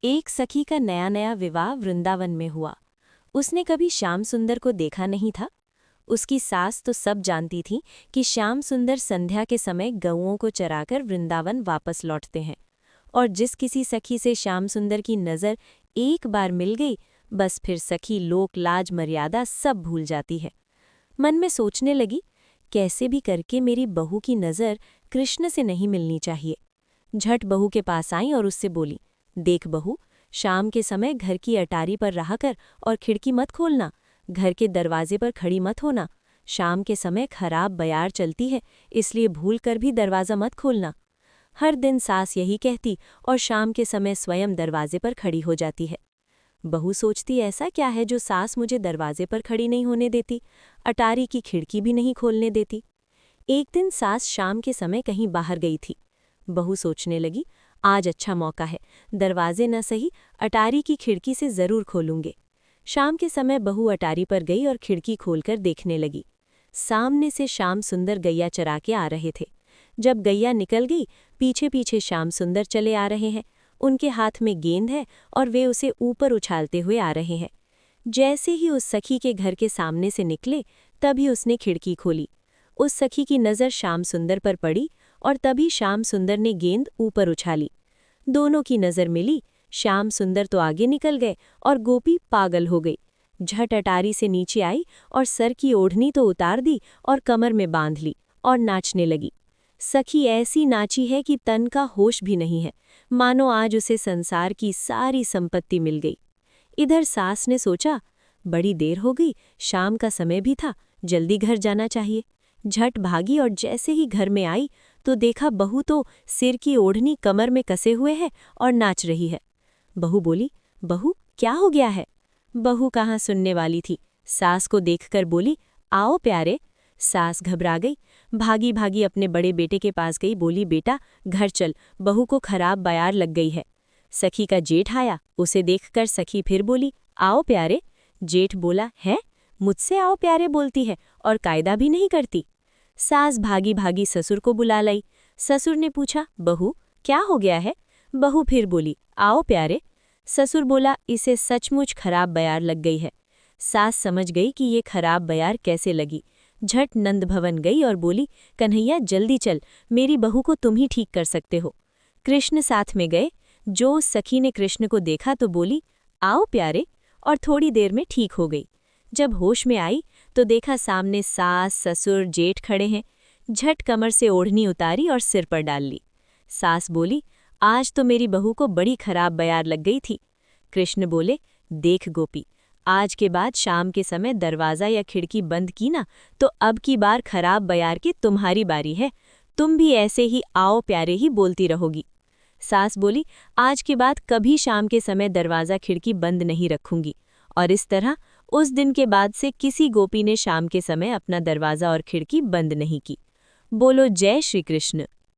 एक सखी का नया नया विवाह वृंदावन में हुआ। उसने कभी श्याम सुंदर को देखा नहीं था। उसकी सास तो सब जानती थी कि श्याम सुंदर संध्या के समय गऊओं को चराकर वृंदावन वापस लौटते हैं, और जिस किसी सखी से श्याम सुंदर की नज़र एक बार मिल गई, बस फिर सखी लोक लाज मर्यादा सब भूल जाती है। मन में सोचने लगी, कैसे भी करके मेरी बहू की नज़र कृष्ण से नहीं मिलनी चाहिए। झट बहू के पास आई और उससे बोली, देख बहू, शाम के समय घर की अटारी पर रहा कर और खिड़की मत खोलना, घर के दरवाजे पर खड़ी मत होना। शाम के समय खराब बयार चलती है, इसलिए भूल कर भी दरवाज़ा मत खोलना। हर दिन सास यही कहती और शाम के समय स्वयं दरवाजे पर खड़ी हो जाती है। बहू सोचती, ऐसा क्या है जो सास मुझे दरवाजे पर खड़ी नहीं होने देती, अटारी की खिड़की भी नहीं खोलने देती। एक दिन सास शाम के समय कहीं बाहर गई थी। बहू सोचने लगी, आज अच्छा मौका है, दरवाजे न सही अटारी की खिड़की से जरूर खोलूंगे। शाम के समय बहू अटारी पर गई और खिड़की खोलकर देखने लगी। सामने से श्याम सुंदर गैया चरा के आ रहे थे। जब गैया निकल गई, पीछे पीछे श्याम सुंदर चले आ रहे हैं। उनके हाथ में गेंद है और वे उसे ऊपर उछालते हुए आ रहे हैं। जैसे ही उस सखी के घर के सामने से निकले, तभी उसने खिड़की खोली। उस सखी की नज़र श्याम सुंदर पर पड़ी और तभी श्याम सुंदर ने गेंद ऊपर उछाली। दोनों की नज़र मिली। श्याम सुंदर तो आगे निकल गए और गोपी पागल हो गई। झट अटारी से नीचे आई और सर की ओढ़नी तो उतार दी और कमर में बांध ली और नाचने लगी। सखी ऐसी नाची है कि तन का होश भी नहीं है, मानो आज उसे संसार की सारी संपत्ति मिल गई। इधर सास ने सोचा, बड़ी देर हो गई, शाम का समय भी था, जल्दी घर जाना चाहिए। झट भागी और जैसे ही घर में आई तो देखा बहू तो सिर की ओढ़नी कमर में कसे हुए है और नाच रही है। बहू बोली, बहू क्या हो गया है? बहू कहाँ सुनने वाली थी, सास को देखकर बोली, आओ प्यारे। सास घबरा गई, भागी भागी अपने बड़े बेटे के पास गई, बोली, बेटा घर चल, बहू को खराब बयार लग गई है। सखी का जेठ आया, उसे देखकर सखी फिर बोली, आओ प्यारे। जेठ बोला, है मुझसे आओ प्यारे बोलती है और कायदा भी नहीं करती। सास भागी भागी ससुर को बुला लाई। ससुर ने पूछा, बहू क्या हो गया है? बहू फिर बोली, आओ प्यारे। ससुर बोला, इसे सचमुच खराब बयार लग गई है। सास समझ गई कि ये खराब बयार कैसे लगी। झट नंद भवन गई और बोली, कन्हैया जल्दी चल, मेरी बहू को तुम ही ठीक कर सकते हो। कृष्ण साथ में गए। जो उस सखी ने कृष्ण को देखा तो बोली, आओ प्यारे, और थोड़ी देर में ठीक हो गई। जब होश में आई तो देखा सामने सास ससुर जेठ खड़े हैं। झट कमर से ओढ़नी उतारी और सिर पर डाल ली। सास बोली, आज तो मेरी बहू को बड़ी खराब बयार लग गई थी। कृष्ण बोले, देख गोपी, आज के बाद शाम के समय दरवाज़ा या खिड़की बंद की ना, तो अब की बार खराब बयार की तुम्हारी बारी है। तुम भी ऐसे ही आओ प्यारे ही बोलती रहोगी। सास बोली, आज के बाद कभी शाम के समय दरवाज़ा खिड़की बंद नहीं रखूंगी। और इस तरह उस दिन के बाद से किसी गोपी ने शाम के समय अपना दरवाज़ा और खिड़की बंद नहीं की। बोलो जय श्री कृष्ण।